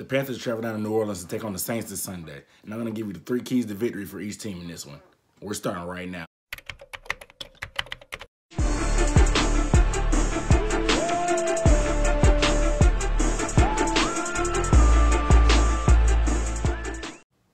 Panthers travel down to New Orleans to take on the Saints this Sunday. And I'm going to give you the 3 keys to victory for each team in this one. We're starting right now.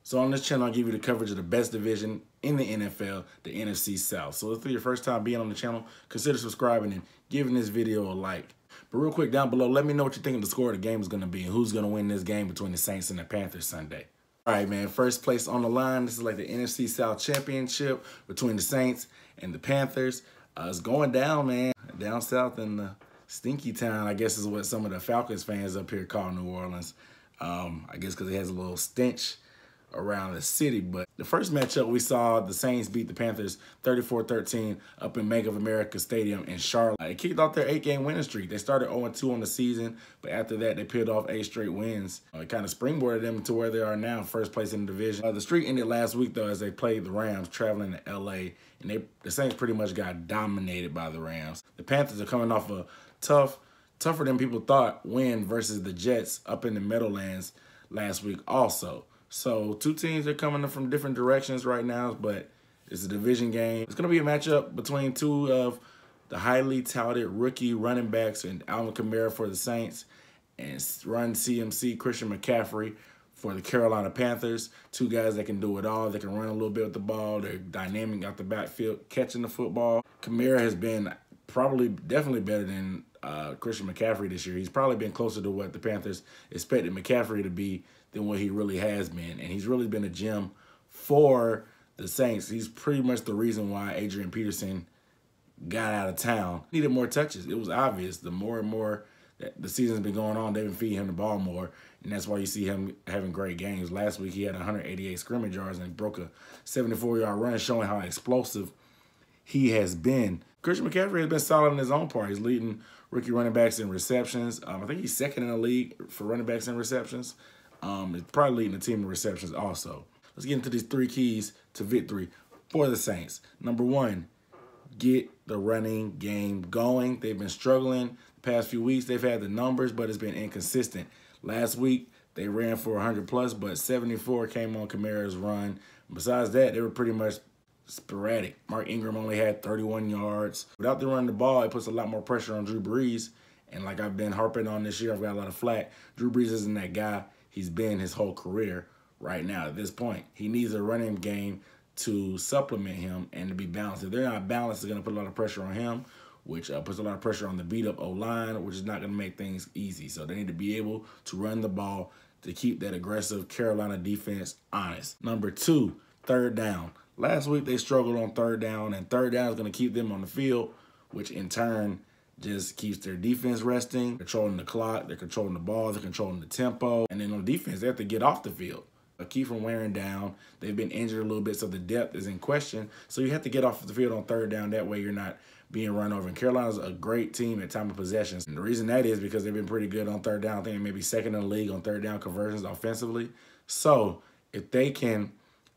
So on this channel, I'll give you the coverage of the best division in the NFL, the NFC South. So if it's your first time being on the channel, consider subscribing and giving this video a like. But real quick, down below, let me know what you think the score of the game is going to be and who's going to win this game between the Saints and the Panthers Sunday. All right, man, first place on the line. This is like the NFC South Championship between the Saints and the Panthers. It's going down, man. Down south in the stinky town, I guess is what some of the Falcons fans up here call New Orleans. I guess because it has a little stench around the city. But the first matchup we saw, the Saints beat the Panthers 34-13 up in Bank of America Stadium in Charlotte. They kicked off their 8-game winning streak. They started 0-2 on the season, but after that, they peeled off 8 straight wins. It kind of springboarded them to where they are now, first place in the division. The streak ended last week, though, as they played the Rams traveling to L.A., and the Saints pretty much got dominated by the Rams. The Panthers are coming off a tougher than people thought win versus the Jets up in the Meadowlands last week also. So 2 teams are coming from different directions right now, but it's a division game. It's going to be a matchup between 2 of the highly touted rookie running backs, and Alvin Kamara for the Saints and Run CMC Christian McCaffrey for the Carolina Panthers. 2 guys that can do it all. They can run a little bit with the ball. They're dynamic out the backfield, catching the football. Kamara has been definitely better than Christian McCaffrey this year. He's probably been closer to what the Panthers expected McCaffrey to be than what he really has been. And he's really been a gem for the Saints. He's pretty much the reason why Adrian Peterson got out of town. He needed more touches. It was obvious. The more and more that the season's been going on, they've been feeding him the ball more. And that's why you see him having great games. Last week, he had 188 scrimmage yards and broke a 74-yard run, showing how explosive he has been. Christian McCaffrey has been solid in his own part. He's leading rookie running backs in receptions. I think he's second in the league for running backs in receptions. He's probably leading the team in receptions also. Let's get into these 3 keys to victory for the Saints. Number 1, get the running game going. They've been struggling the past few weeks. They've had the numbers, but it's been inconsistent. Last week, they ran for 100+, but 74 came on Kamara's run. Besides that, they were pretty much sporadic. Mark Ingram only had 31 yards. Without the running the ball, it puts a lot more pressure on Drew Brees. And like I've been harping on this year, I've got a lot of flack. Drew Brees isn't that guy he's been his whole career right now at this point. He needs a running game to supplement him and to be balanced. If they're not balanced, they're going to put a lot of pressure on him, which puts a lot of pressure on the beat-up O-line, which is not going to make things easy. So they need to be able to run the ball to keep that aggressive Carolina defense honest. Number 2, third down. Last week, they struggled on third down, and third down is going to keep them on the field, which in turn just keeps their defense resting, controlling the clock, they're controlling the ball, they're controlling the tempo. And then on defense, they have to get off the field. Keep from wearing down. They've been injured a little bit, so the depth is in question. So you have to get off the field on third down. That way you're not being run over. And Carolina's a great team at time of possessions. And the reason that is because they've been pretty good on third down. I think maybe second in the league on third down conversions offensively. So if they can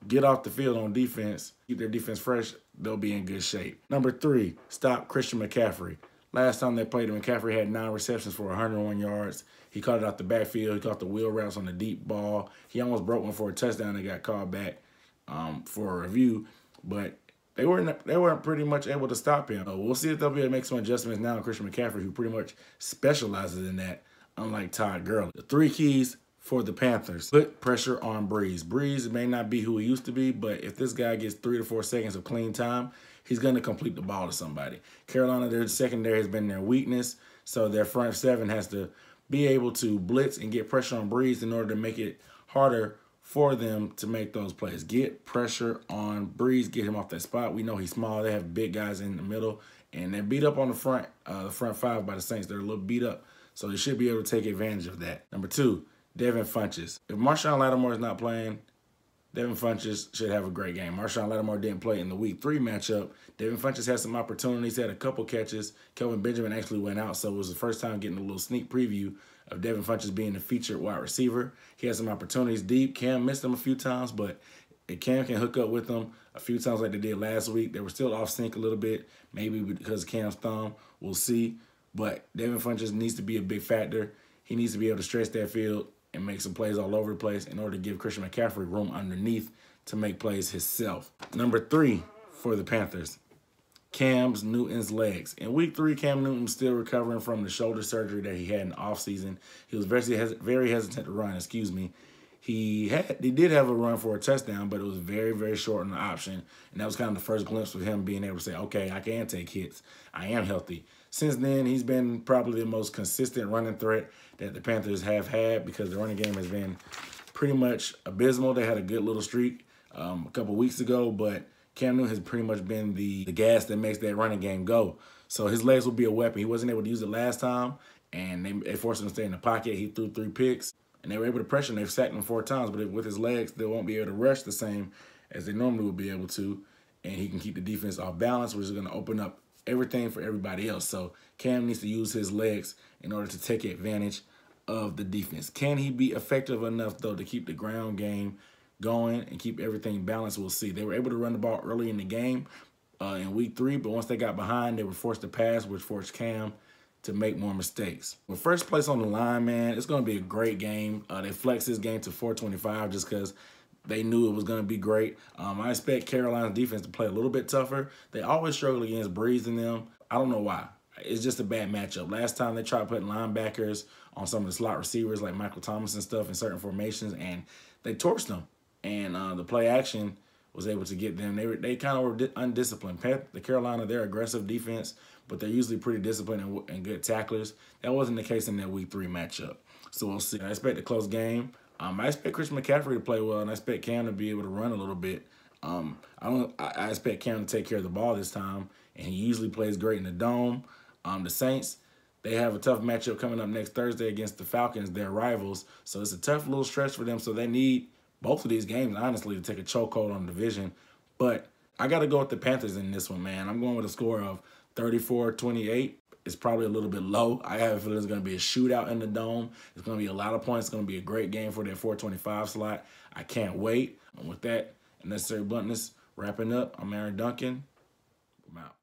get off the field on defense, keep their defense fresh, they'll be in good shape. Number 3, stop Christian McCaffrey. Last time they played him, McCaffrey had 9 receptions for 101 yards. He caught it out the backfield. He caught the wheel routes on the deep ball. He almost broke one for a touchdown and got called back for a review. But they weren't pretty much able to stop him. So we'll see if they'll be able to make some adjustments now on Christian McCaffrey, who pretty much specializes in that, unlike Todd Gurley. The 3 keys for the Panthers: put pressure on Brees. Brees may not be who he used to be, but if this guy gets 3 to 4 seconds of clean time, he's going to complete the ball to somebody. Carolina, their secondary has been their weakness, so their front 7 has to be able to blitz and get pressure on Brees in order to make it harder for them to make those plays. Get pressure on Brees, get him off that spot. We know he's small. They have big guys in the middle, and they're beat up on the front 5 by the Saints. They're a little beat up, so they should be able to take advantage of that. Number 2, Devin Funchess. If Marshawn Lattimore is not playing, Devin Funchess should have a great game. Marshawn Lattimore didn't play in the Week 3 matchup. Devin Funchess had some opportunities, had a couple catches. Kelvin Benjamin actually went out, so it was the first time getting a little sneak preview of Devin Funchess being the featured wide receiver. He had some opportunities deep. Cam missed him a few times, but if Cam can hook up with them a few times like they did last week, they were still off sync a little bit, maybe because of Cam's thumb. We'll see. But Devin Funchess needs to be a big factor. He needs to be able to stretch that field and make some plays all over the place in order to give Christian McCaffrey room underneath to make plays himself. Number 3 for the Panthers, Cam Newton's legs. In week 3, Cam Newton's still recovering from the shoulder surgery that he had in the offseason. He was very hesitant to run, He did have a run for a touchdown, but it was very, very short on the option. And that was kind of the first glimpse of him being able to say, okay, I can take hits. I am healthy. Since then, he's been probably the most consistent running threat that the Panthers have had because the running game has been pretty much abysmal. They had a good little streak a couple weeks ago, but Cam Newton has pretty much been the gas that makes that running game go. So his legs will be a weapon. He wasn't able to use it last time, and they forced him to stay in the pocket. He threw 3 picks, and they were able to pressure him. They've sacked him 4 times, but with his legs, they won't be able to rush the same as they normally would be able to, and he can keep the defense off balance, which is going to open up everything for everybody else. So Cam needs to use his legs in order to take advantage of the defense. Can he be effective enough, though, to keep the ground game going and keep everything balanced? We'll see. They were able to run the ball early in the game in week 3, but once they got behind, they were forced to pass, which forced Cam to make more mistakes. With first place on the line, man, it's going to be a great game. They flexed this game to 425 just because they knew it was going to be great. I expect Carolina's defense to play a little bit tougher. They always struggle against Breeze and them. I don't know why. It's just a bad matchup. Last time they tried putting linebackers on some of the slot receivers like Michael Thomas and stuff in certain formations, and they torched them. And the play action was able to get them. They kind of were undisciplined. The Carolina, they're aggressive defense, but they're usually pretty disciplined and good tacklers. That wasn't the case in that week 3 matchup. So we'll see. I expect a close game. I expect Christian McCaffrey to play well, and I expect Cam to be able to run a little bit. I expect Cam to take care of the ball this time, and he usually plays great in the dome. The Saints, they have a tough matchup coming up next Thursday against the Falcons, their rivals. So it's a tough little stretch for them. So they need both of these games, honestly, to take a chokehold on the division. But I got to go with the Panthers in this one, man. I'm going with a score of 34-28. It's probably a little bit low. I have a feeling it's going to be a shootout in the dome. It's going to be a lot of points. It's going to be a great game for that 425 slot. I can't wait. And with that, Necessary Bluntness, wrapping up. I'm Aaron Duncan. I'm out.